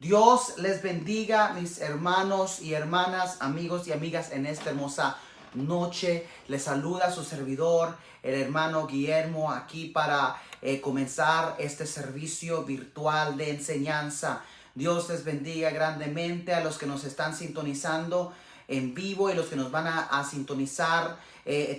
Dios les bendiga, mis hermanos y hermanas, amigos y amigas, en esta hermosa noche. Les saluda su servidor, el hermano Guillermo, aquí para comenzar este servicio virtual de enseñanza. Dios les bendiga grandemente a los que nos están sintonizando en vivo y los que nos van a sintonizar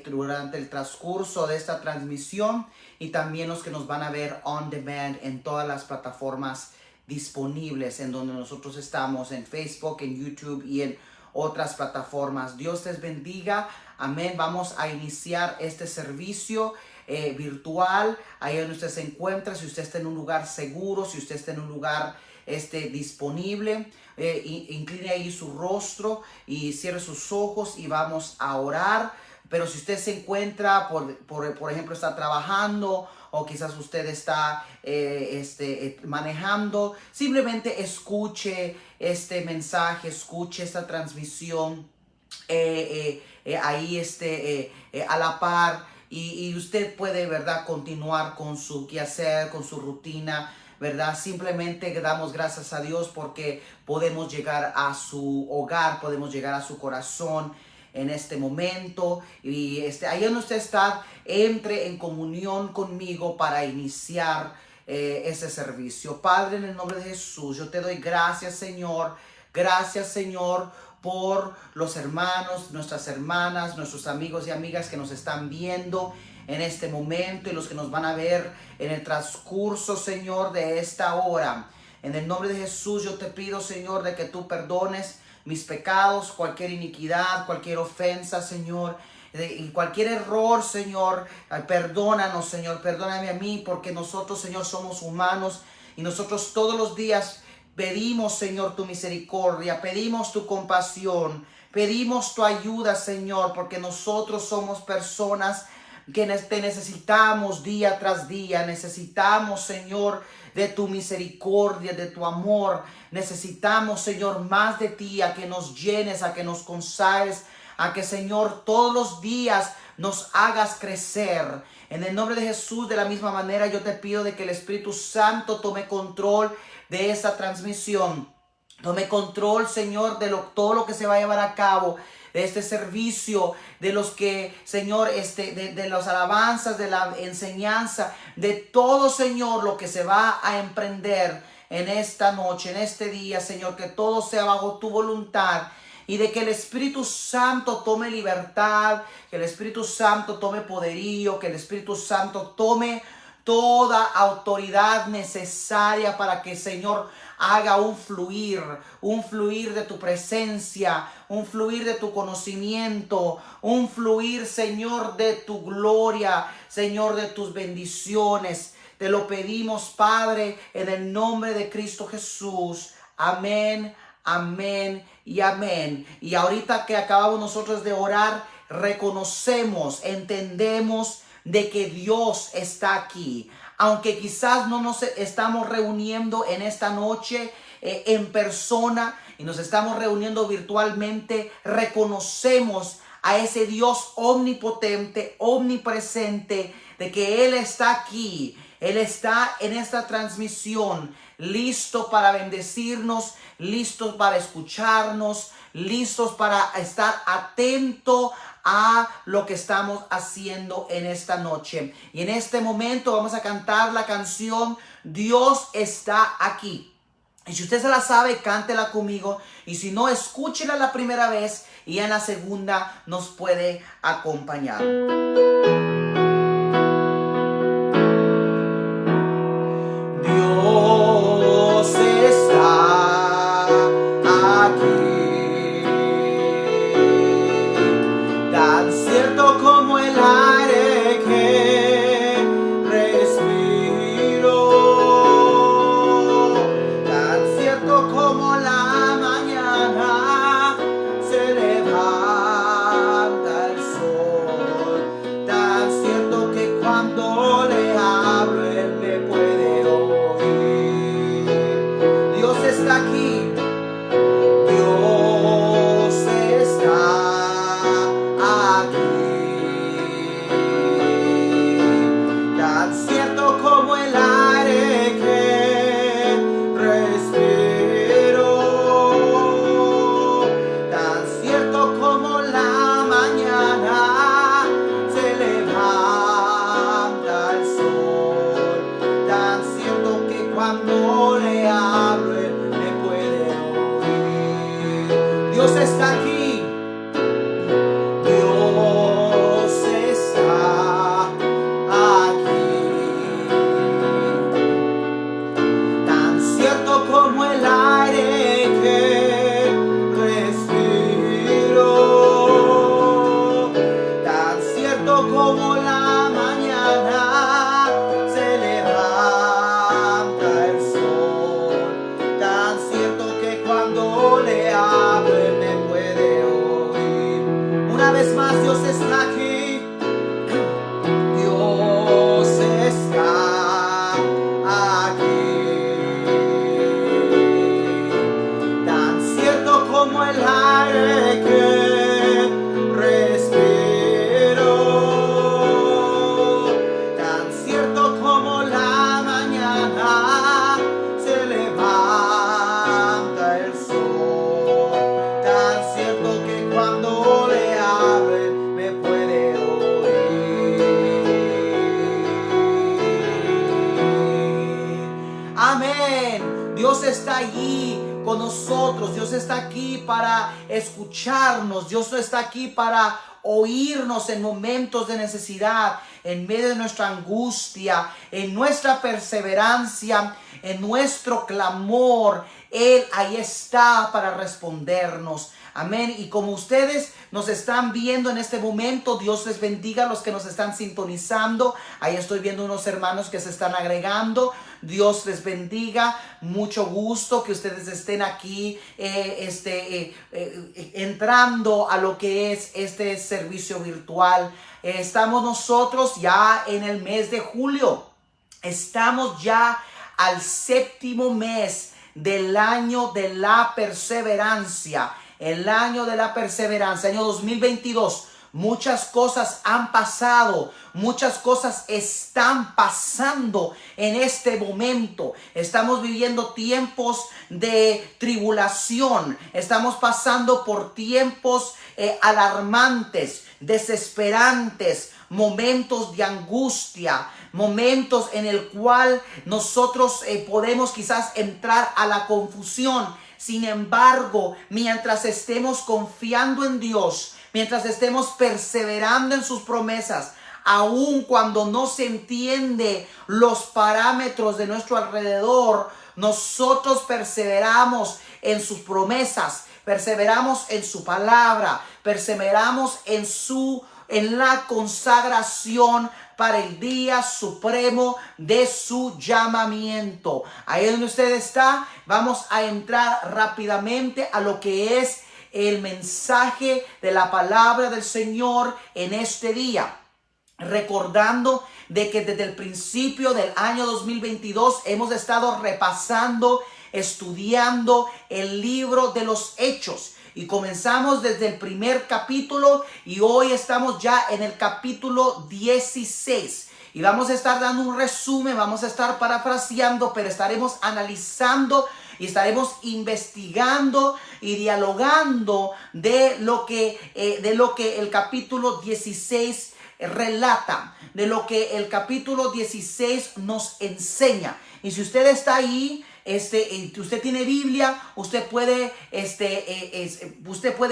durante el transcurso de esta transmisión, y también los que nos van a ver on demand en todas las plataformas disponibles en donde nosotros estamos, en Facebook, en YouTube y en otras plataformas. Dios les bendiga. Amén. Vamos a iniciar este servicio virtual, ahí donde usted se encuentra. Si usted está en un lugar seguro, si usted está en un lugar disponible, incline ahí su rostro y cierre sus ojos y vamos a orar. Pero si usted se encuentra, por ejemplo, está trabajando, o quizás usted está manejando, simplemente escuche este mensaje, escuche esta transmisión ahí a la par, y usted puede, ¿verdad?, continuar con su quehacer, con su rutina, ¿verdad? Simplemente damos gracias a Dios porque podemos llegar a su hogar, podemos llegar a su corazón en este momento. Y ahí donde usted está, entre en comunión conmigo para iniciar ese servicio. Padre, en el nombre de Jesús, yo te doy gracias, Señor. Gracias, Señor, por los hermanos, nuestras hermanas, nuestros amigos y amigas que nos están viendo en este momento, y los que nos van a ver en el transcurso, Señor, de esta hora. En el nombre de Jesús yo te pido, Señor, de que tú perdones mis pecados, cualquier iniquidad, cualquier ofensa, Señor, y cualquier error, Señor. Perdónanos, Señor, perdóname a mí, porque nosotros, Señor, somos humanos, y nosotros todos los días pedimos, Señor, tu misericordia, pedimos tu compasión, pedimos tu ayuda, Señor, porque nosotros somos personas que te necesitamos día tras día. Necesitamos, Señor, de tu misericordia, de tu amor. Necesitamos, Señor, más de ti, a que nos llenes, a que nos consagres, a que, Señor, todos los días nos hagas crecer. En el nombre de Jesús, de la misma manera, yo te pido de que el Espíritu Santo tome control de esta transmisión. Tome control, Señor, de todo lo que se va a llevar a cabo, de este servicio, de los que, Señor, de las alabanzas, de la enseñanza, de todo, Señor, lo que se va a emprender en esta noche, en este día, Señor, que todo sea bajo tu voluntad, y de que el Espíritu Santo tome libertad, que el Espíritu Santo tome poderío, que el Espíritu Santo tome toda autoridad necesaria para que, Señor, haga un fluir de tu presencia, un fluir de tu conocimiento, un fluir, Señor, de tu gloria, Señor, de tus bendiciones. Te lo pedimos, Padre, en el nombre de Cristo Jesús. Amén, amén y amén. Y ahorita que acabamos nosotros de orar, reconocemos, entendemos de que Dios está aquí. Aunque quizás no nos estamos reuniendo en esta noche en persona, y nos estamos reuniendo virtualmente, reconocemos a ese Dios omnipotente, omnipresente, de que Él está aquí. Él está en esta transmisión, listo para bendecirnos, listos para escucharnos, listos para estar atento a lo que estamos haciendo en esta noche. Y en este momento vamos a cantar la canción Dios está aquí. Y si usted se la sabe, cántela conmigo. Y si no, escúchela la primera vez, y en la segunda nos puede acompañar. Dios está aquí, tan cierto como el aire que respiro, tan cierto como la mañana se levanta el sol, tan como la mañana se levanta el sol, tan cierto que cuando le hablo Él me puede oír. Una vez más, Dios está aquí, Dios está aquí, tan cierto como el aire que respiro, tan cierto como la mañana se levanta el sol, tan cierto que cuando le hablo Él me puede oír. Amén. Dios está allí con nosotros. Dios está aquí para escucharnos. Dios está aquí para oírnos en momentos de necesidad, en medio de nuestra angustia, en nuestra perseverancia, en nuestro clamor. Él ahí está para respondernos. Amén. Y como ustedes nos están viendo en este momento, Dios les bendiga a los que nos están sintonizando. Ahí estoy viendo unos hermanos que se están agregando. Dios les bendiga. Mucho gusto que ustedes estén aquí entrando a lo que es este servicio virtual. Estamos nosotros ya en el mes de julio. Estamos ya al séptimo mes del año de la perseverancia. El año de la perseverancia, año 2022. Muchas cosas han pasado, muchas cosas están pasando en este momento. Estamos viviendo tiempos de tribulación, estamos pasando por tiempos alarmantes, desesperantes, momentos de angustia, momentos en el cual nosotros podemos quizás entrar a la confusión. Sin embargo, mientras estemos confiando en Dios, mientras estemos perseverando en sus promesas, aun cuando no se entiende los parámetros de nuestro alrededor, nosotros perseveramos en sus promesas, perseveramos en su palabra, perseveramos en la consagración para el día supremo de su llamamiento. Ahí donde usted está, vamos a entrar rápidamente a lo que es el mensaje de la palabra del Señor en este día. Recordando de que desde el principio del año 2022 hemos estado repasando, estudiando el libro de los Hechos. Y comenzamos desde el primer capítulo y hoy estamos ya en el capítulo 16. Y vamos a estar dando un resumen, vamos a estar parafraseando, pero estaremos analizando y estaremos investigando y dialogando de lo que el capítulo 16 relata, de lo que el capítulo 16 nos enseña. Y si usted está ahí, usted tiene Biblia, usted puede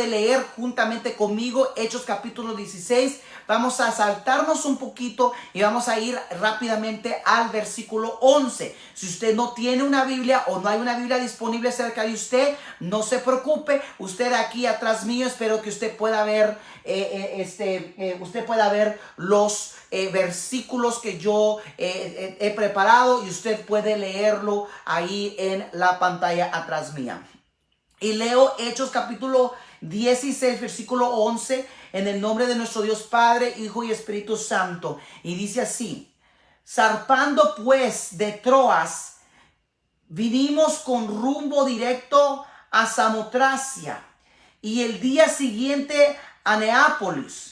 leer juntamente conmigo Hechos capítulo 16. Vamos a saltarnos un poquito y vamos a ir rápidamente al versículo 11. Si usted no tiene una Biblia o no hay una Biblia disponible cerca de usted, no se preocupe. Usted aquí atrás mío, espero que usted pueda ver los versículos que yo he preparado y usted puede leerlo ahí en la pantalla atrás mía. Y leo Hechos capítulo 16, versículo 11, en el nombre de nuestro Dios Padre, Hijo y Espíritu Santo. Y dice así: zarpando pues de Troas, vinimos con rumbo directo a Samotracia y el día siguiente a Neápolis.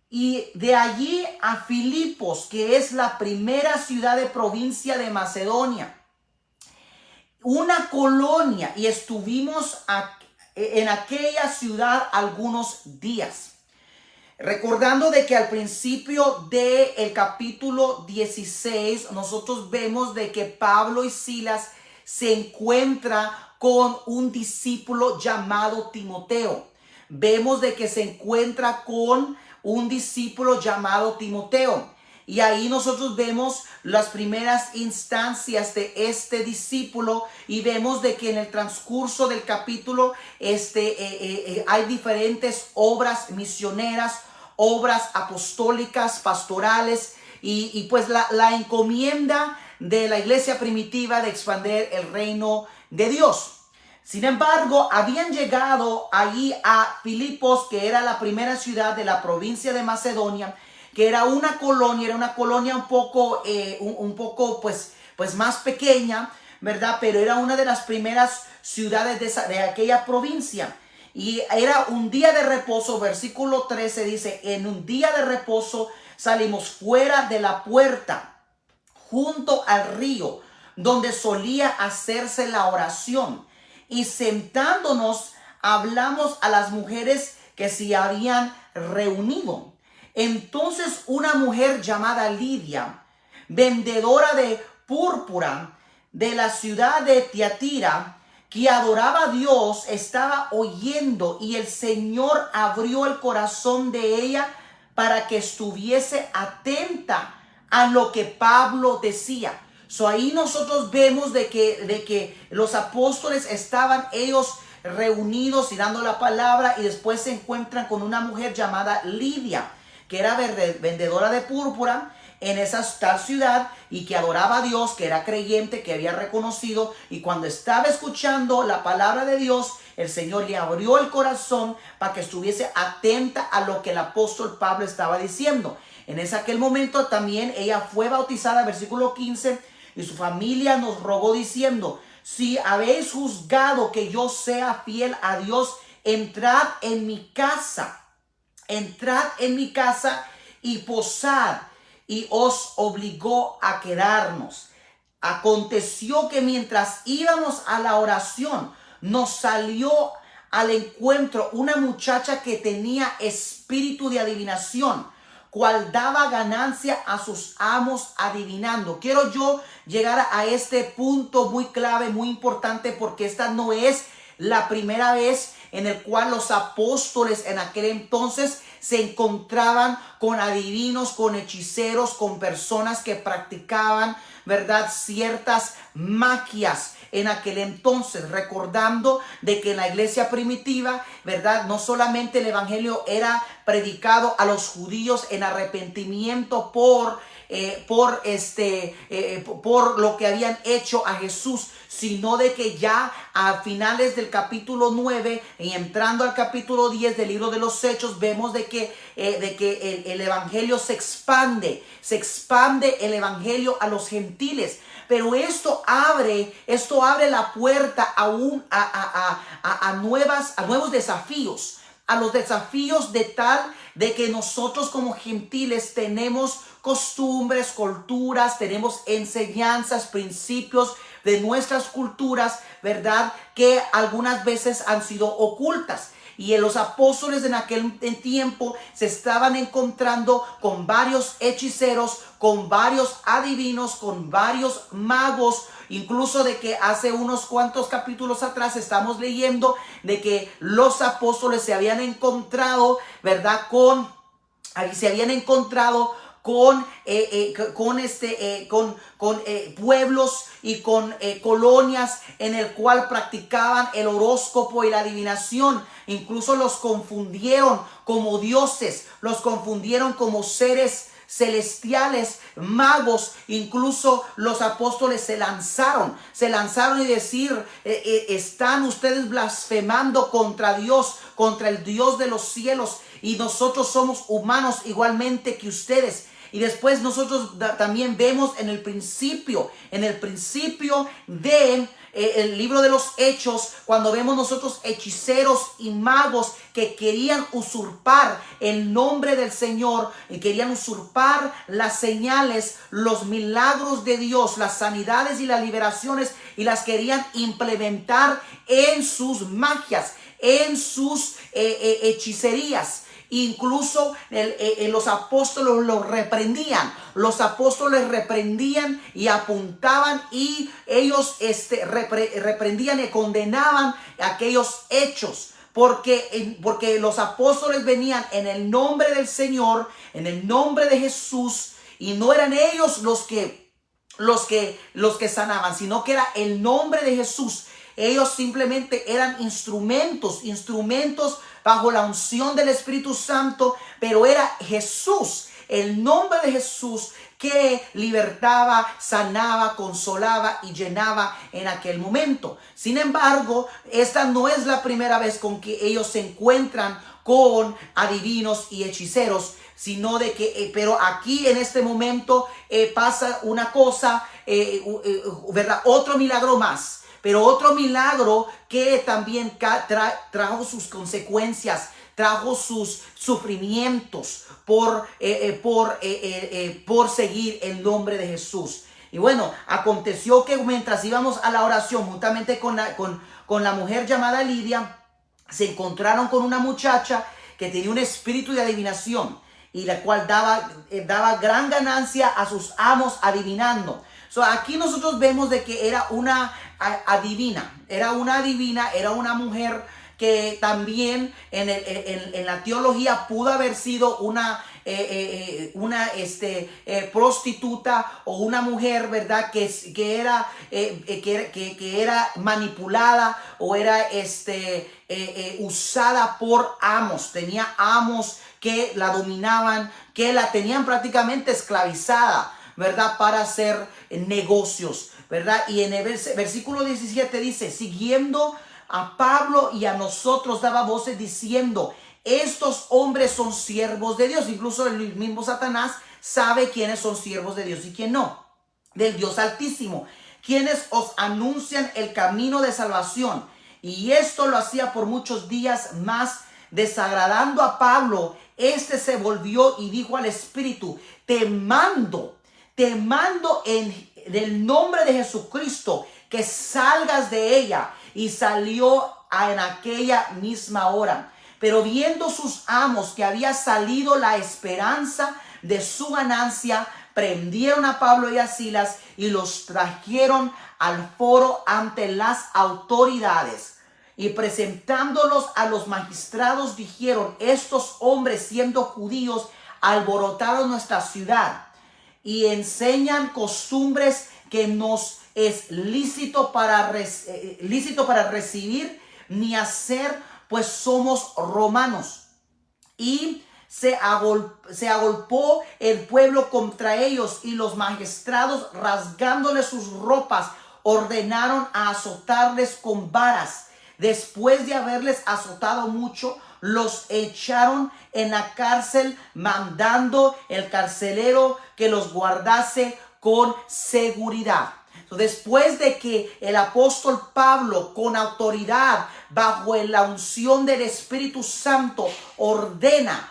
Y de allí a Filipos, que es la primera ciudad de provincia de Macedonia, una colonia, y estuvimos en aquella ciudad algunos días. Recordando de que al principio del capítulo 16, nosotros vemos de que Pablo y Silas se encuentran con un discípulo llamado Timoteo. Vemos de que se encuentra con un discípulo llamado Timoteo. Y ahí nosotros vemos las primeras instancias de este discípulo y vemos de que en el transcurso del capítulo hay diferentes obras misioneras, obras apostólicas, pastorales y pues la encomienda de la iglesia primitiva de expandir el reino de Dios. Sin embargo, habían llegado allí a Filipos, que era la primera ciudad de la provincia de Macedonia, que era una colonia un poco pues más pequeña, ¿verdad? Pero era una de las primeras ciudades de aquella provincia. Y era un día de reposo, versículo 13 dice, en un día de reposo salimos fuera de la puerta, junto al río, donde solía hacerse la oración. Y sentándonos, hablamos a las mujeres que se habían reunido. Entonces una mujer llamada Lidia, vendedora de púrpura de la ciudad de Tiatira, que adoraba a Dios, estaba oyendo, y el Señor abrió el corazón de ella para que estuviese atenta a lo que Pablo decía. Ahí nosotros vemos de que los apóstoles estaban ellos reunidos y dando la palabra, y después se encuentran con una mujer llamada Lidia, que era vendedora de púrpura en esa tal ciudad y que adoraba a Dios, que era creyente, que había reconocido, y cuando estaba escuchando la palabra de Dios, el Señor le abrió el corazón para que estuviese atenta a lo que el apóstol Pablo estaba diciendo. En aquel momento también ella fue bautizada, versículo 15, y su familia nos rogó diciendo, si habéis juzgado que yo sea fiel a Dios, entrad en mi casa y posad. Y os obligó a quedarnos. Aconteció que mientras íbamos a la oración, nos salió al encuentro una muchacha que tenía espíritu de adivinación, cual daba ganancia a sus amos adivinando. Quiero yo llegar a este punto muy clave, muy importante, porque esta no es la primera vez en el cual los apóstoles en aquel entonces se encontraban con adivinos, con hechiceros, con personas que practicaban, ¿verdad?, ciertas magias en aquel entonces, recordando de que en la iglesia primitiva, ¿verdad?, no solamente el evangelio era predicado a los judíos en arrepentimiento por lo que habían hecho a Jesús, sino de que ya a finales del capítulo 9 y entrando al capítulo 10 del libro de los Hechos, vemos de que el evangelio se expande el evangelio a los gentiles. Pero esto abre la puerta a nuevos desafíos, a los desafíos de tal de que nosotros como gentiles tenemos costumbres, culturas, tenemos enseñanzas, principios de nuestras culturas, ¿verdad?, que algunas veces han sido ocultas. Y los apóstoles en aquel tiempo se estaban encontrando con varios hechiceros, con varios adivinos, con varios magos. Incluso de que hace unos cuantos capítulos atrás estamos leyendo de que los apóstoles se habían encontrado, ¿verdad?, con pueblos y con colonias en el cual practicaban el horóscopo y la adivinación. Incluso los confundieron como dioses, los confundieron como seres celestiales, magos. Incluso los apóstoles se lanzaron y decir, están ustedes blasfemando contra Dios, contra el Dios de los cielos, y nosotros somos humanos igualmente que ustedes. Y después nosotros también vemos en el principio de el libro de los Hechos, cuando vemos nosotros hechiceros y magos que querían usurpar el nombre del Señor, y querían usurpar las señales, los milagros de Dios, las sanidades y las liberaciones, y las querían implementar en sus magias, en sus hechicerías. Incluso los apóstoles los reprendían. Los apóstoles reprendían y apuntaban, y ellos reprendían y condenaban aquellos hechos. Porque los apóstoles venían en el nombre del Señor, en el nombre de Jesús, y no eran ellos los que sanaban, sino que era el nombre de Jesús. Ellos simplemente eran instrumentos, bajo la unción del Espíritu Santo, pero era Jesús, el nombre de Jesús, que libertaba, sanaba, consolaba y llenaba en aquel momento. Sin embargo, esta no es la primera vez con que ellos se encuentran con adivinos y hechiceros, sino de que, pero aquí en este momento pasa una cosa, ¿verdad? Otro milagro más. Pero otro milagro que también trajo sus consecuencias, trajo sus sufrimientos por seguir el nombre de Jesús. Y bueno, aconteció que mientras íbamos a la oración, juntamente con la mujer llamada Lidia, se encontraron con una muchacha que tenía un espíritu de adivinación y la cual daba gran ganancia a sus amos adivinando. Aquí nosotros vemos de que era una adivina, era una mujer que también en la teología pudo haber sido una prostituta o una mujer, ¿verdad? Que era manipulada o era usada por amos. Tenía amos que la dominaban, que la tenían prácticamente esclavizada, ¿verdad? Para hacer negocios, ¿verdad? Y en el versículo 17 dice, siguiendo a Pablo y a nosotros daba voces diciendo, estos hombres son siervos de Dios. Incluso el mismo Satanás sabe quiénes son siervos de Dios y quién no. Del Dios Altísimo, quienes os anuncian el camino de salvación. Y esto lo hacía por muchos días más, desagradando a Pablo. Este se volvió y dijo al Espíritu, te mando en el nombre de Jesucristo que salgas de ella. Y salió en aquella misma hora. Pero viendo sus amos que había salido la esperanza de su ganancia, prendieron a Pablo y a Silas y los trajeron al foro ante las autoridades. Y presentándolos a los magistrados dijeron, estos hombres siendo judíos alborotaron nuestra ciudad y enseñan costumbres que nos es lícito para recibir ni hacer, pues somos romanos. Y se agolpó el pueblo contra ellos y los magistrados, rasgándoles sus ropas, ordenaron a azotarles con varas. Después de haberles azotado mucho, los echaron en la cárcel, mandando el carcelero que los guardase con seguridad. Después de que el apóstol Pablo, con autoridad, bajo la unción del Espíritu Santo, ordena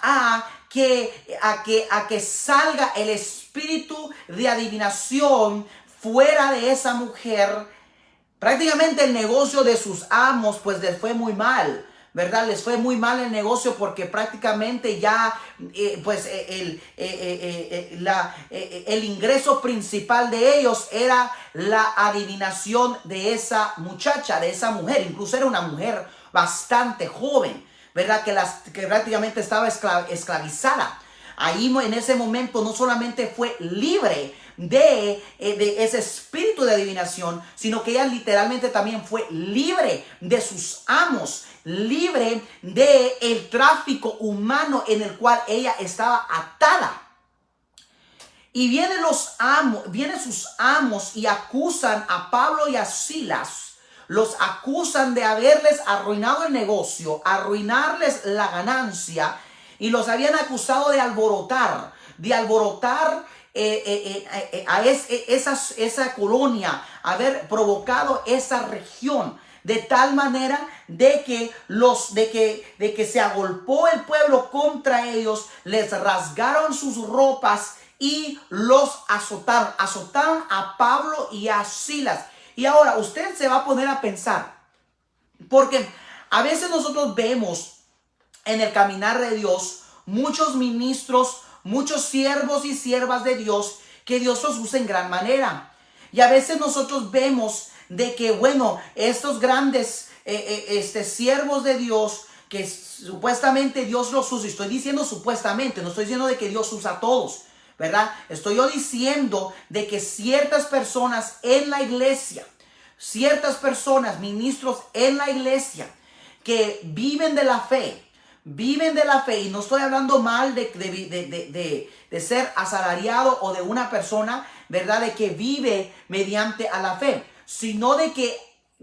a que salga el espíritu de adivinación fuera de esa mujer, prácticamente el negocio de sus amos pues les fue muy mal, ¿verdad? Les fue muy mal el negocio porque prácticamente ya el ingreso principal de ellos era la adivinación de esa muchacha, de esa mujer. Incluso era una mujer bastante joven, ¿verdad? Que prácticamente estaba esclavizada. Ahí en ese momento no solamente fue libre de ese espíritu de adivinación, sino que ella literalmente también fue libre de sus amos, libre de el tráfico humano en el cual ella estaba atada. Y vienen sus amos y acusan a Pablo y a Silas. Los acusan de haberles arruinado el negocio, arruinarles la ganancia, y los habían acusado de alborotar a esa colonia, haber provocado esa región, de tal manera de que se agolpó el pueblo contra ellos, les rasgaron sus ropas y los azotaron a Pablo y a Silas. Y ahora usted se va a poner a pensar, porque a veces nosotros vemos en el caminar de Dios muchos ministros, muchos siervos y siervas de Dios, que Dios los usa en gran manera. Y a veces nosotros vemos de que, bueno, estos grandes siervos de Dios, que supuestamente Dios los usa, y estoy diciendo supuestamente, no estoy diciendo de que Dios usa a todos, ¿verdad? Estoy yo diciendo de que ciertas personas en la iglesia, ciertas personas, ministros en la iglesia, que viven de la fe. Viven de la fe, y no estoy hablando mal de ser asalariado o de una persona, ¿verdad? De que vive mediante a la fe, sino de que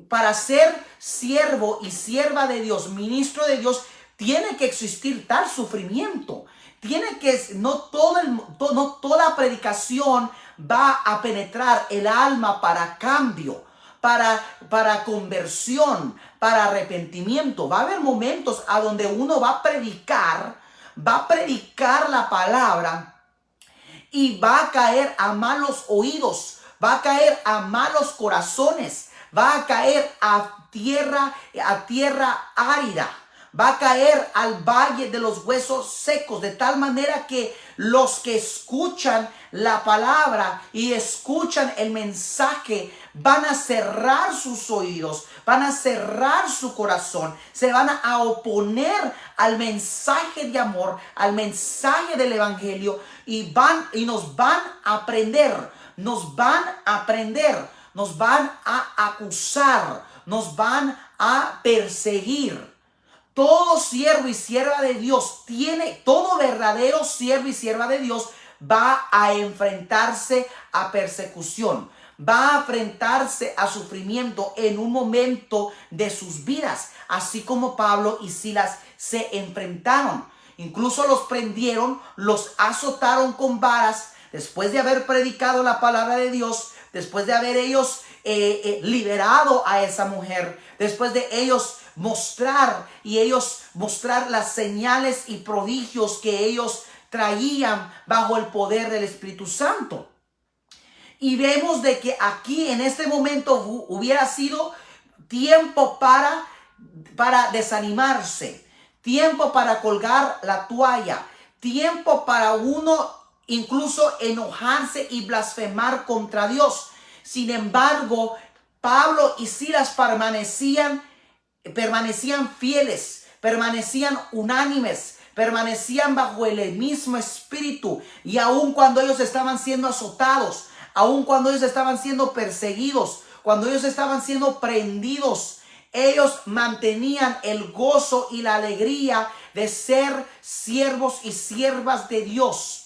para ser siervo y sierva de Dios, ministro de Dios, tiene que existir tal sufrimiento. Tiene que, no toda predicación va a penetrar el alma para cambio, para conversión, para arrepentimiento. Va a haber momentos a donde uno va a predicar la palabra y va a caer a malos oídos, va a caer a malos corazones, va a caer a tierra árida, va a caer al valle de los huesos secos, de tal manera que los que escuchan la palabra y escuchan el mensaje van a cerrar sus oídos, van a cerrar su corazón, se van a oponer al mensaje de amor, al mensaje del evangelio, y nos van a aprender, nos van a acusar, nos van a perseguir. Todo siervo y sierva de Dios todo verdadero siervo y sierva de Dios va a enfrentarse a persecución, va a enfrentarse a sufrimiento en un momento de sus vidas, así como Pablo y Silas se enfrentaron. Incluso los prendieron, los azotaron con varas, después de haber predicado la palabra de Dios, después de haber ellos liberado a esa mujer, después de ellos mostrar las señales y prodigios que ellos traían bajo el poder del Espíritu Santo. Y vemos de que aquí en este momento hubiera sido tiempo para desanimarse, tiempo para colgar la toalla, tiempo para uno incluso enojarse y blasfemar contra Dios. Sin embargo, Pablo y Silas permanecían fieles, permanecían unánimes, permanecían bajo el mismo espíritu. Y aun cuando ellos estaban siendo azotados, aun cuando ellos estaban siendo perseguidos, cuando ellos estaban siendo prendidos, ellos mantenían el gozo y la alegría de ser siervos y siervas de Dios.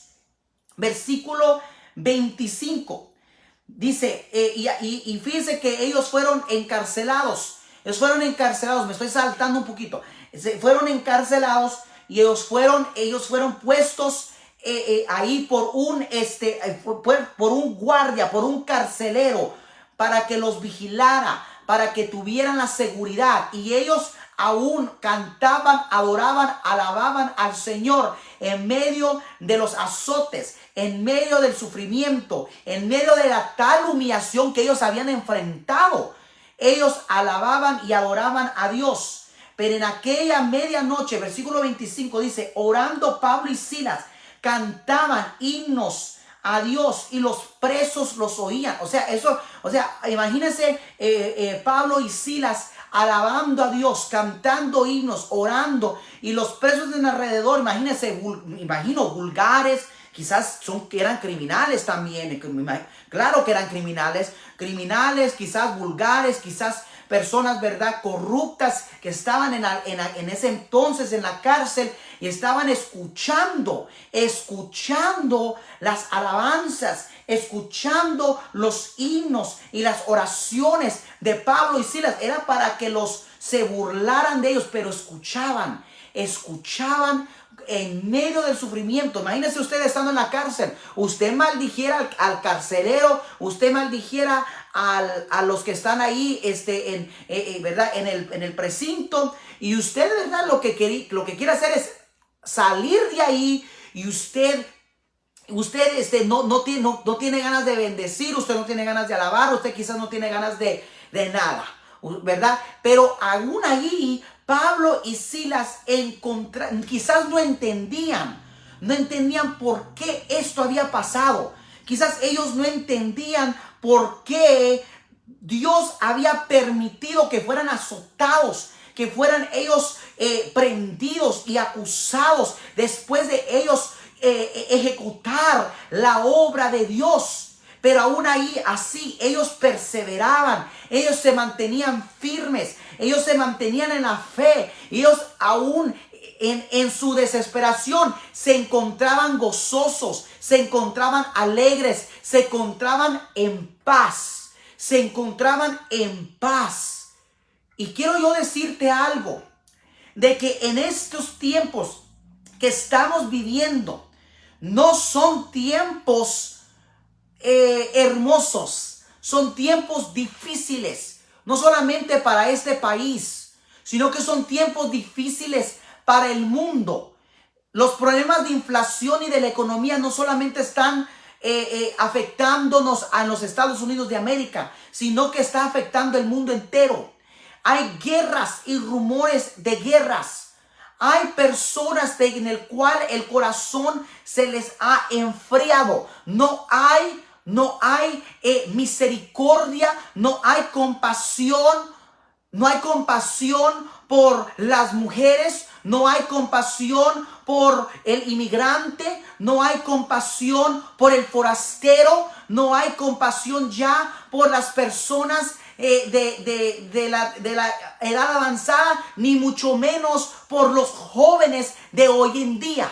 Versículo 25 dice, y fíjense que ellos fueron encarcelados. Me estoy saltando un poquito. Fueron encarcelados y ellos fueron puestos ahí por un guardia, por un carcelero, para que los vigilara, para que tuvieran la seguridad. Y ellos aún cantaban, adoraban, alababan al Señor en medio de los azotes, en medio del sufrimiento, en medio de la tal humillación que ellos habían enfrentado. Ellos alababan y adoraban a Dios. Pero en aquella medianoche, versículo 25 dice, orando Pablo y Silas cantaban himnos a Dios y los presos los oían. Imagínense Pablo y Silas alabando a Dios, cantando himnos, orando, y los presos en alrededor, imagino vulgares, quizás eran criminales también, claro que eran criminales, quizás vulgares, quizás personas, ¿verdad?, corruptas que estaban en ese entonces en la cárcel y estaban escuchando las alabanzas, escuchando los himnos y las oraciones de Pablo y Silas. Era para que se burlaran de ellos, pero escuchaban en medio del sufrimiento. Imagínese usted estando en la cárcel, usted maldijera al carcelero, usted maldijera a los que están ahí ¿verdad?, en el precinto, y usted, ¿verdad?, lo que quiere hacer es salir de ahí, y usted no tiene ganas de bendecir, usted no tiene ganas de alabar, usted quizás no tiene ganas de nada, ¿verdad? Pero aún ahí Pablo y Silas quizás no entendían por qué esto había pasado. Quizás ellos no entendían por qué Dios había permitido que fueran azotados, que fueran ellos prendidos y acusados después de ellos ejecutar la obra de Dios. Pero aún ahí, así, ellos perseveraban, ellos se mantenían firmes, ellos se mantenían en la fe, ellos aún en su desesperación se encontraban gozosos, se encontraban alegres, se encontraban en paz, se encontraban en paz. Y quiero yo decirte algo, de que en estos tiempos que estamos viviendo, no son tiempos hermosos, son tiempos difíciles, no solamente para este país, sino que son tiempos difíciles para el mundo. Los problemas de inflación y de la economía no solamente están afectándonos a los Estados Unidos de América, sino que está afectando el mundo entero. Hay guerras y rumores de guerras. Hay personas en el cual el corazón se les ha enfriado. No hay misericordia, no hay compasión. No hay compasión por las mujeres, no hay compasión por el inmigrante, no hay compasión por el forastero, no hay compasión ya por las personas de la edad avanzada, ni mucho menos por los jóvenes de hoy en día.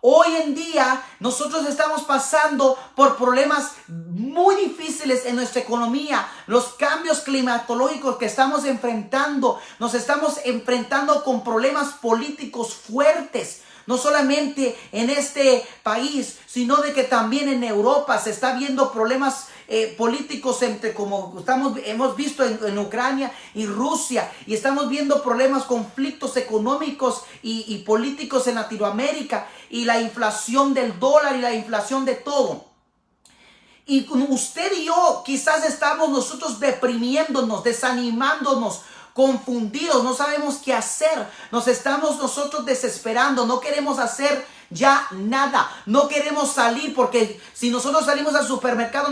Hoy en día nosotros estamos pasando por problemas muy difíciles en nuestra economía. Los cambios climatológicos que estamos enfrentando, nos estamos enfrentando con problemas políticos fuertes. No solamente en este país, sino de que también en Europa se está viendo problemas políticos como hemos visto en Ucrania y Rusia, y estamos viendo problemas, conflictos económicos y políticos en Latinoamérica, y la inflación del dólar y la inflación de todo. Y usted y yo quizás estamos nosotros deprimiéndonos, desanimándonos, confundidos, no sabemos qué hacer, nos estamos nosotros desesperando, no queremos hacer ya nada, no queremos salir, porque si nosotros salimos al supermercado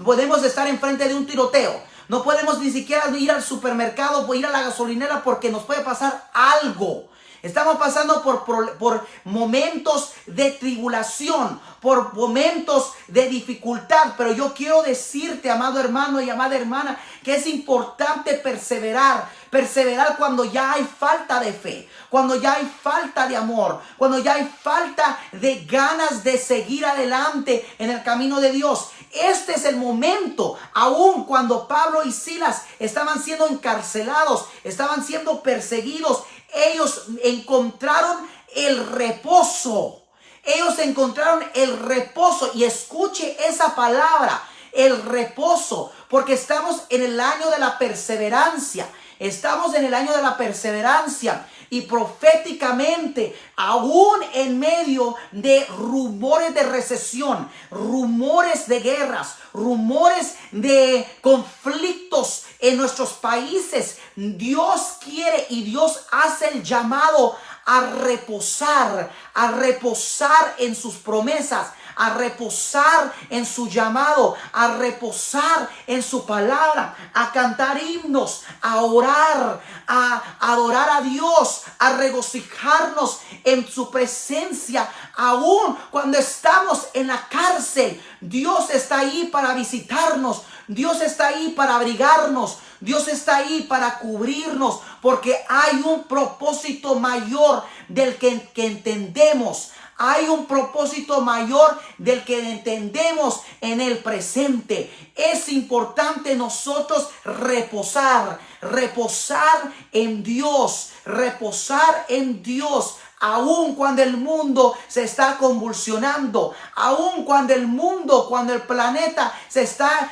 podemos estar enfrente de un tiroteo. No podemos ni siquiera ir al supermercado o ir a la gasolinera porque nos puede pasar algo. Estamos pasando por momentos de tribulación, por momentos de dificultad. Pero yo quiero decirte, amado hermano y amada hermana, que es importante perseverar. Perseverar cuando ya hay falta de fe, cuando ya hay falta de amor, cuando ya hay falta de ganas de seguir adelante en el camino de Dios. Este es el momento, aun cuando Pablo y Silas estaban siendo encarcelados, estaban siendo perseguidos, ellos encontraron el reposo. Ellos encontraron el reposo. Y escuche esa palabra, el reposo, porque estamos en el año de la perseverancia. Estamos en el año de la perseverancia. Y proféticamente, aún en medio de rumores de recesión, rumores de guerras, rumores de conflictos en nuestros países, Dios quiere y Dios hace el llamado a reposar en sus promesas, a reposar en su llamado, a reposar en su palabra, a cantar himnos, a orar, a adorar a Dios, a regocijarnos en su presencia. Aún cuando estamos en la cárcel, Dios está ahí para visitarnos, Dios está ahí para abrigarnos, Dios está ahí para cubrirnos, porque hay un propósito mayor del que entendemos. Hay un propósito mayor del que entendemos en el presente. Es importante nosotros reposar en Dios, aun cuando el mundo se está convulsionando, aun cuando el planeta se está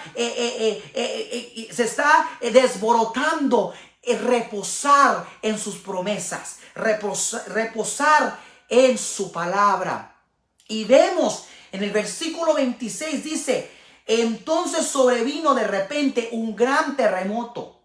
desborotando. Reposar en sus promesas, reposar en su palabra. Y vemos en el versículo 26 dice: entonces sobrevino de repente un gran terremoto,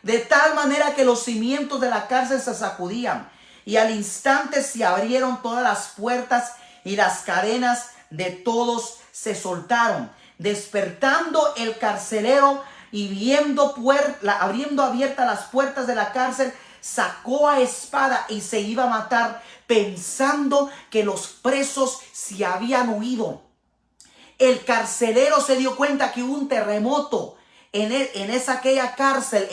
de tal manera que los cimientos de la cárcel se sacudían, y al instante se abrieron todas las puertas y las cadenas de todos se soltaron. Despertando el carcelero y abriendo abiertas las puertas de la cárcel, sacó a espada y se iba a matar, pensando que los presos se habían huido. El carcelero se dio cuenta que hubo un terremoto aquella cárcel,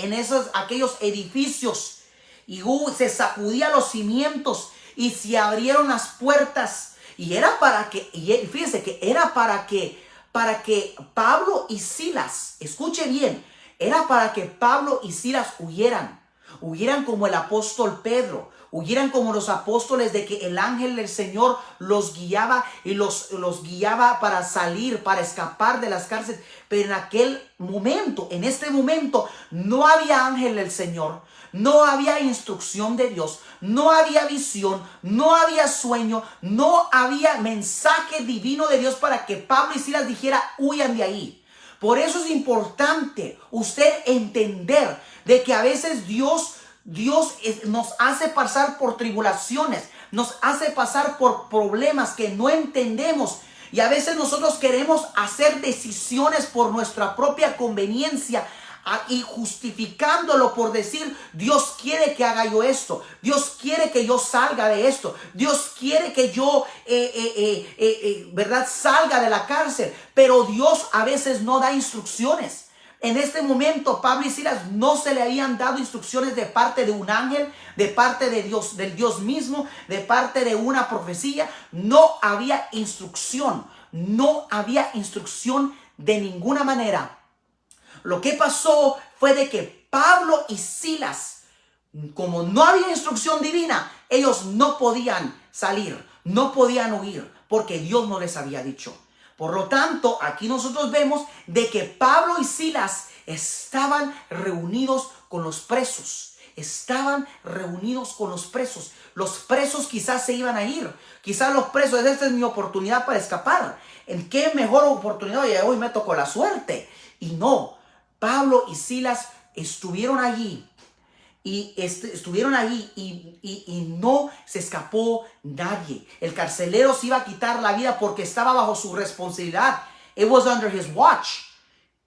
aquellos edificios. Y se sacudía los cimientos y se abrieron las puertas. Y era para que, fíjense que era para que Pablo y Silas, escuche bien, era para que Pablo y Silas huyeran como el apóstol Pedro, huyeran como los apóstoles, de que el ángel del Señor los guiaba y los guiaba para salir, para escapar de las cárceles. Pero en este momento, no había ángel del Señor, no había instrucción de Dios, no había visión, no había sueño, no había mensaje divino de Dios para que Pablo y Silas dijera, huyan de ahí. Por eso es importante usted entender de que a veces Dios nos hace pasar por tribulaciones, nos hace pasar por problemas que no entendemos. Y a veces nosotros queremos hacer decisiones por nuestra propia conveniencia y justificándolo por decir, Dios quiere que haga yo esto, Dios quiere que yo salga de esto, Dios quiere que yo ¿verdad? Salga de la cárcel. Pero Dios a veces no da instrucciones. En este momento, Pablo y Silas no se le habían dado instrucciones de parte de un ángel, de parte de Dios, del Dios mismo, de parte de una profecía. No había instrucción, no había instrucción de ninguna manera. Lo que pasó fue de que Pablo y Silas, como no había instrucción divina, ellos no podían salir, no podían huir, porque Dios no les había dicho. Por lo tanto, aquí nosotros vemos de que Pablo y Silas estaban reunidos con los presos. Estaban reunidos con los presos. Los presos quizás se iban a ir. Quizás los presos, esta es mi oportunidad para escapar. ¿En qué mejor oportunidad? Oye, hoy me tocó la suerte. Y no, Pablo y Silas estuvieron allí. Y no se escapó nadie. El carcelero se iba a quitar la vida porque estaba bajo su responsabilidad. It was under his watch.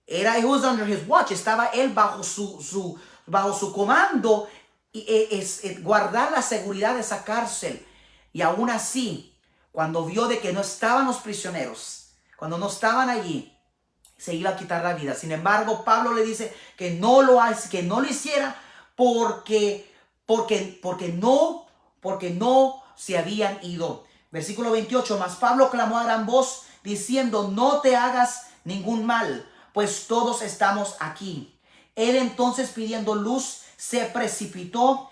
It was under his watch. Estaba él bajo su comando y guardar la seguridad de esa cárcel. Y aún así, cuando vio de que no estaban los prisioneros, cuando no estaban allí, se iba a quitar la vida. Sin embargo, Pablo le dice que no lo hiciera, porque no se habían ido. Versículo 28, mas Pablo clamó a gran voz diciendo, no te hagas ningún mal, pues todos estamos aquí. Él entonces, pidiendo luz, se precipitó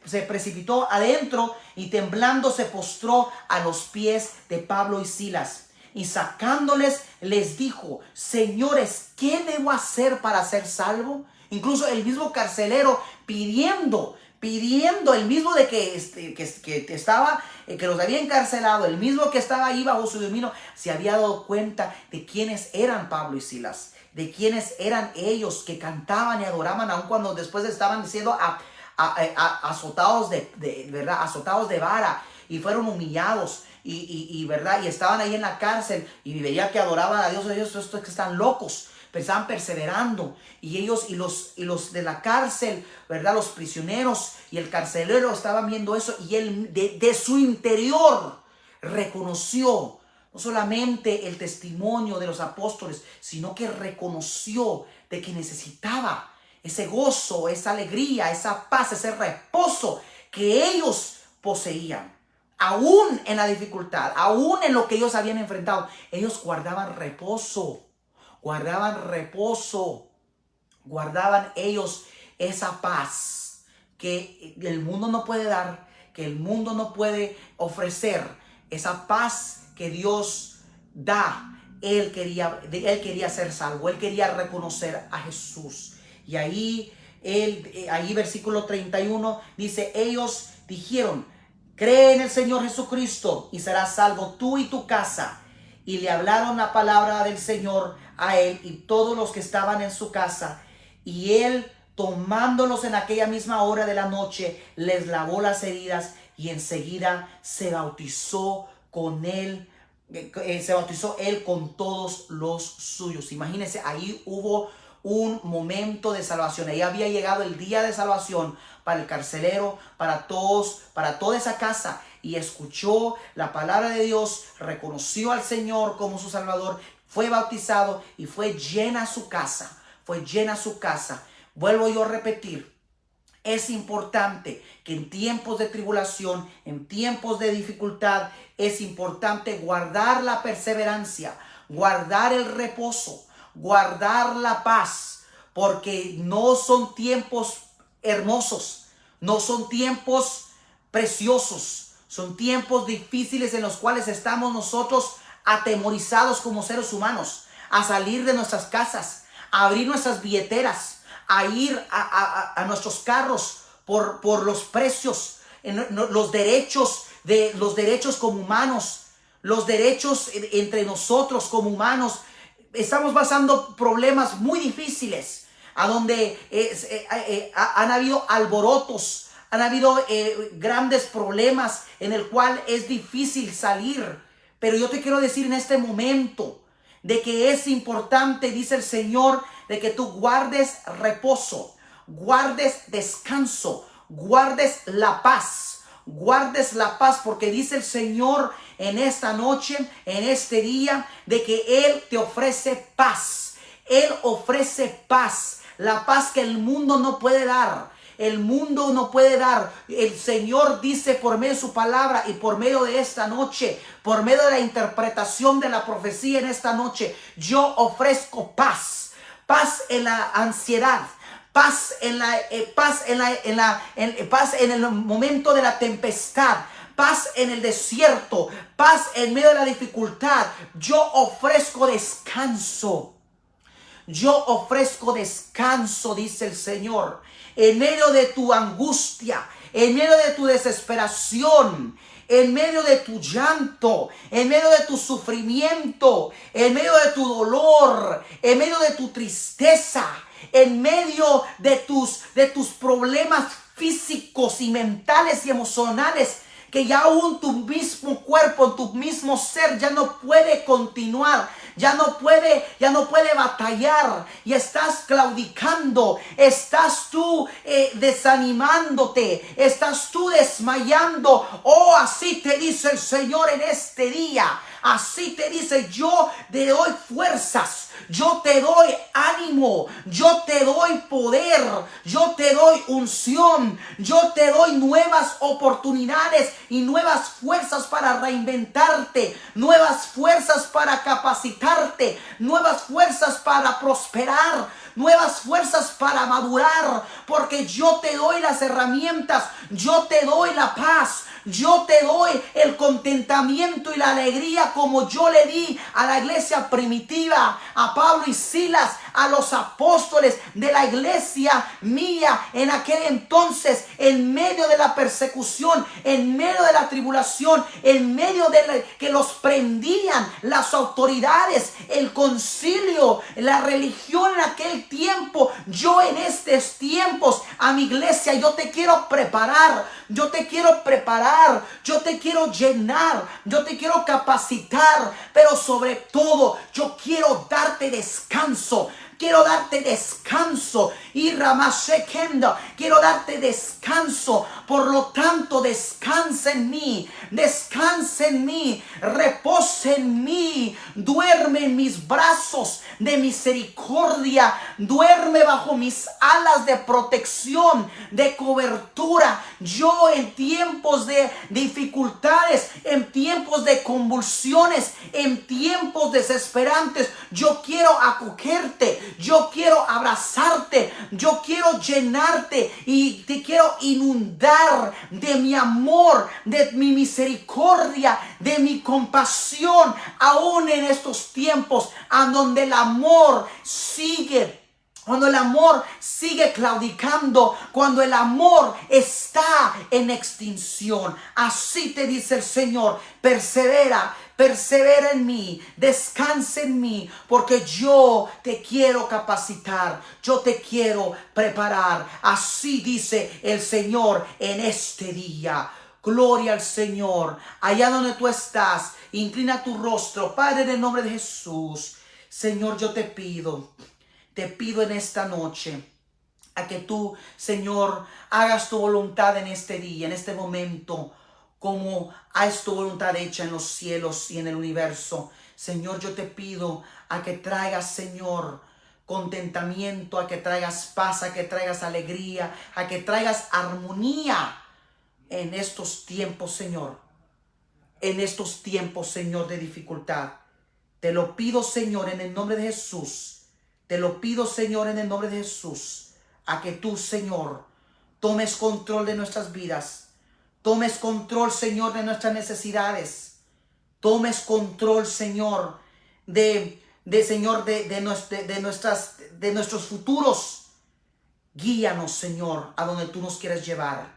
se precipitó adentro y temblando se postró a los pies de Pablo y Silas. Y sacándoles, les dijo, señores, ¿qué debo hacer para ser salvo? Incluso el mismo carcelero pidiendo el mismo de que los había encarcelado, el mismo que estaba ahí bajo su dominio, se había dado cuenta de quiénes eran Pablo y Silas, de quiénes eran ellos que cantaban y adoraban, aun cuando después estaban siendo azotados ¿verdad? Azotados de vara y fueron humillados. ¿Verdad? Y estaban ahí en la cárcel y veía que adoraban a Dios. Ellos estos que están locos, pero estaban perseverando. Y ellos y los de la cárcel, ¿verdad? Los prisioneros y el carcelero estaban viendo eso. Y él de su interior reconoció no solamente el testimonio de los apóstoles, sino que reconoció de que necesitaba ese gozo, esa alegría, esa paz, ese reposo que ellos poseían. Aún en la dificultad, aún en lo que ellos habían enfrentado, ellos guardaban ellos esa paz que el mundo no puede dar, que el mundo no puede ofrecer, esa paz que Dios da. Él quería ser salvo, él quería reconocer a Jesús. Y ahí versículo 31 dice, ellos dijeron, cree en el Señor Jesucristo y serás salvo tú y tu casa. Y le hablaron la palabra del Señor a él y todos los que estaban en su casa. Y él, tomándolos en aquella misma hora de la noche, les lavó las heridas y enseguida se bautizó él con todos los suyos. Imagínense, ahí hubo un momento de salvación. Ahí había llegado el día de salvación para el carcelero, para todos, para toda esa casa. y escuchó la palabra de Dios, reconoció al Señor como su Salvador, fue bautizado y fue llena su casa. Fue llena su casa. Vuelvo yo a repetir. Es importante que en tiempos de tribulación, en tiempos de dificultad, es importante guardar la perseverancia, guardar el reposo, guardar la paz, porque no son tiempos hermosos, no son tiempos preciosos, son tiempos difíciles en los cuales estamos nosotros atemorizados como seres humanos a salir de nuestras casas, a abrir nuestras billeteras, a ir a nuestros carros por los precios, los derechos como humanos, los derechos entre nosotros como humanos. Estamos pasando problemas muy difíciles, a donde han habido alborotos, han habido grandes problemas en el cual es difícil salir. Pero yo te quiero decir en este momento de que es importante, dice el Señor, de que tú guardes reposo, guardes descanso, guardes la paz, porque dice el Señor en esta noche, en este día, de que Él te ofrece paz. Él ofrece paz, la paz que el mundo no puede dar. El mundo no puede dar. El Señor dice por medio de su palabra y por medio de esta noche, por medio de la interpretación de la profecía en esta noche, yo ofrezco paz. Paz en la ansiedad. Paz en el momento de la tempestad. Paz en el desierto. Paz en medio de la dificultad. Yo ofrezco descanso. Yo ofrezco descanso, dice el Señor. En medio de tu angustia, en medio de tu desesperación, en medio de tu llanto, en medio de tu sufrimiento, en medio de tu dolor, en medio de tu tristeza, en medio de tus problemas físicos y mentales y emocionales, que ya aún tu mismo cuerpo, tu mismo ser ya no puede continuar, ya no puede batallar, y estás claudicando, estás tú desanimándote, estás tú desmayando. Oh, así te dice el Señor en este día. Así te dice: yo te doy fuerzas, yo te doy ánimo, yo te doy poder, yo te doy unción, yo te doy nuevas oportunidades y nuevas fuerzas para reinventarte, nuevas fuerzas para capacitarte, nuevas fuerzas para prosperar, nuevas fuerzas para madurar, porque yo te doy las herramientas, yo te doy la paz, yo te doy el contentamiento y la alegría, como yo le di a la iglesia primitiva, a Pablo y Silas, a los apóstoles de la iglesia mía en aquel entonces, en medio de la persecución, en medio de la tribulación, en medio de que los prendían las autoridades, el concilio, la religión en aquel tiempo. Yo en estos tiempos, a mi iglesia, yo te quiero preparar, yo te quiero llenar, yo te quiero capacitar, pero sobre todo yo quiero darte descanso. Quiero darte descanso. Y Ramashekenda, quiero darte descanso. Por lo tanto, descansa en mí. Descansa en mí. Reposa en mí. Duerme en mis brazos de misericordia. Duerme bajo mis alas de protección, de cobertura. Yo en tiempos de dificultades, en tiempos de convulsiones, en tiempos desesperantes, yo quiero acogerte. Yo quiero abrazarte, yo quiero llenarte y te quiero inundar de mi amor, de mi misericordia, de mi compasión, aún en estos tiempos en donde el amor sigue. Cuando el amor sigue claudicando, cuando el amor está en extinción. Así te dice el Señor: persevera en mí, descansa en mí, porque yo te quiero capacitar, yo te quiero preparar. Así dice el Señor en este día. Gloria al Señor. Allá donde tú estás, inclina tu rostro. Padre, en el nombre de Jesús, Señor, yo te pido en esta noche a que tú, Señor, hagas tu voluntad en este día, en este momento. como es tu voluntad hecha en los cielos y en el universo. Señor, yo te pido a que traigas, Señor, contentamiento, a que traigas paz, a que traigas alegría, a que traigas armonía en estos tiempos, Señor. En estos tiempos, Señor, de dificultad. Te lo pido, Señor, en el nombre de Jesús. Te lo pido, Señor, en el nombre de Jesús. A que tú, Señor, tomes control de nuestras vidas. Tomes control, Señor, de nuestras necesidades. Tomes control, Señor, de nuestros futuros. Guíanos, Señor, a donde tú nos quieres llevar.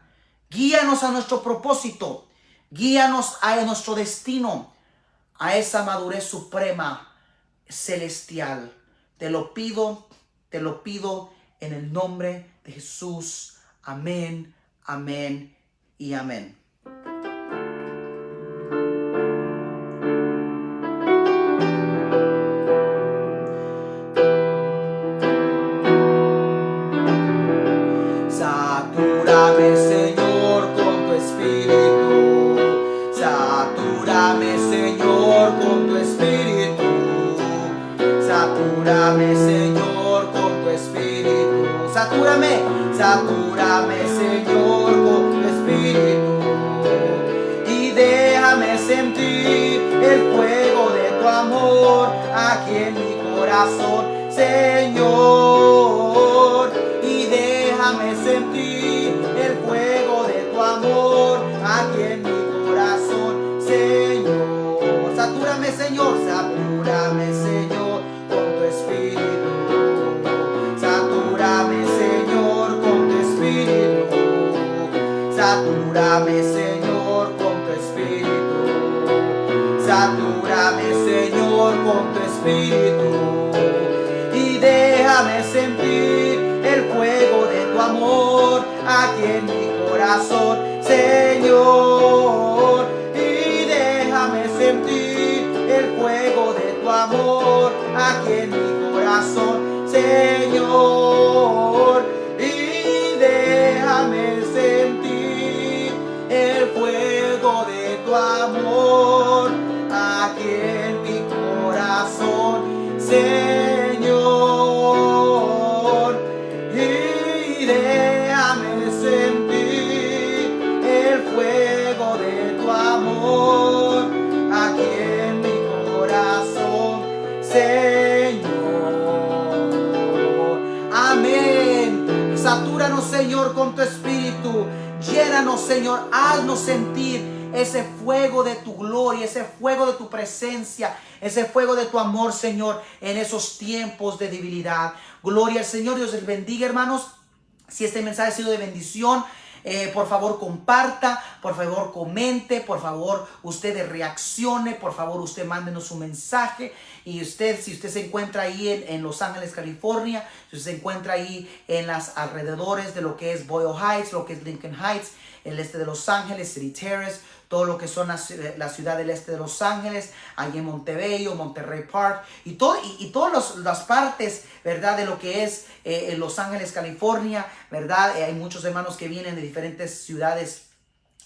Guíanos a nuestro propósito. Guíanos a nuestro destino, a esa madurez suprema celestial. Te lo pido en el nombre de Jesús. Amén, amén y amén. Satúrame, Señor, con tu espíritu. Satúrame, Señor, con tu espíritu. Satúrame, Señor, con tu espíritu. Satúrame, satúrame, Señor, con tu espíritu. Y déjame sentir el fuego de tu amor aquí en mi corazón, Señor. Y déjame sentir el fuego de tu amor aquí en mi corazón, Señor. Satúrame, Señor, satúrame, Señor, con tu espíritu. Satúrame, Señor, con tu espíritu. Satúrame, Señor, con tu espíritu. Satúrame, Señor, con tu espíritu. Y déjame sentir el fuego de tu amor aquí en mi corazón, Señor. Y déjame sentir el fuego de tu amor aquí en mi corazón, Señor. Y déjame sentir el fuego de tu amor aquí en mi corazón, Señor. Y déjame sentir el fuego de tu amor aquí en mi corazón, Señor. Amén. Satúranos, Señor, con tu espíritu. Llénanos, Señor. Haznos sentir ese fuego de tu gloria, ese fuego de tu presencia, ese fuego de tu amor, Señor, en esos tiempos de debilidad. Gloria al Señor. Dios les bendiga, hermanos. Si este mensaje ha sido de bendición, por favor comparta, por favor comente, por favor usted reaccione, por favor usted mándenos un mensaje. Y usted, si usted se encuentra ahí en Los Ángeles, California, si usted se encuentra ahí en las alrededores de lo que es Boyle Heights, lo que es Lincoln Heights, el este de Los Ángeles, City Terrace, todo lo que son la ciudad del este de Los Ángeles, allí en Montebello, Monterrey Park, y todas las partes, ¿verdad?, de lo que es Los Ángeles, California, ¿verdad? Hay muchos hermanos que vienen de diferentes ciudades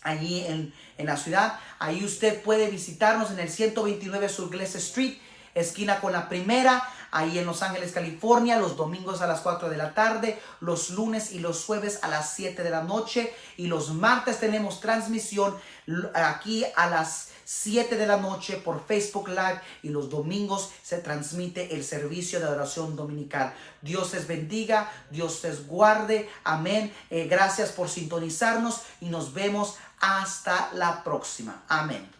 allí en la ciudad. Ahí usted puede visitarnos en el 129 Sur Glass Street, esquina con la Primera, ahí en Los Ángeles, California, los domingos a las 4 de la tarde, los lunes y los jueves a las 7 de la noche, y los martes tenemos transmisión aquí a las 7 de la noche por Facebook Live, y los domingos se transmite el servicio de adoración dominical. Dios les bendiga, Dios les guarde, amén. Gracias por sintonizarnos y nos vemos hasta la próxima. Amén.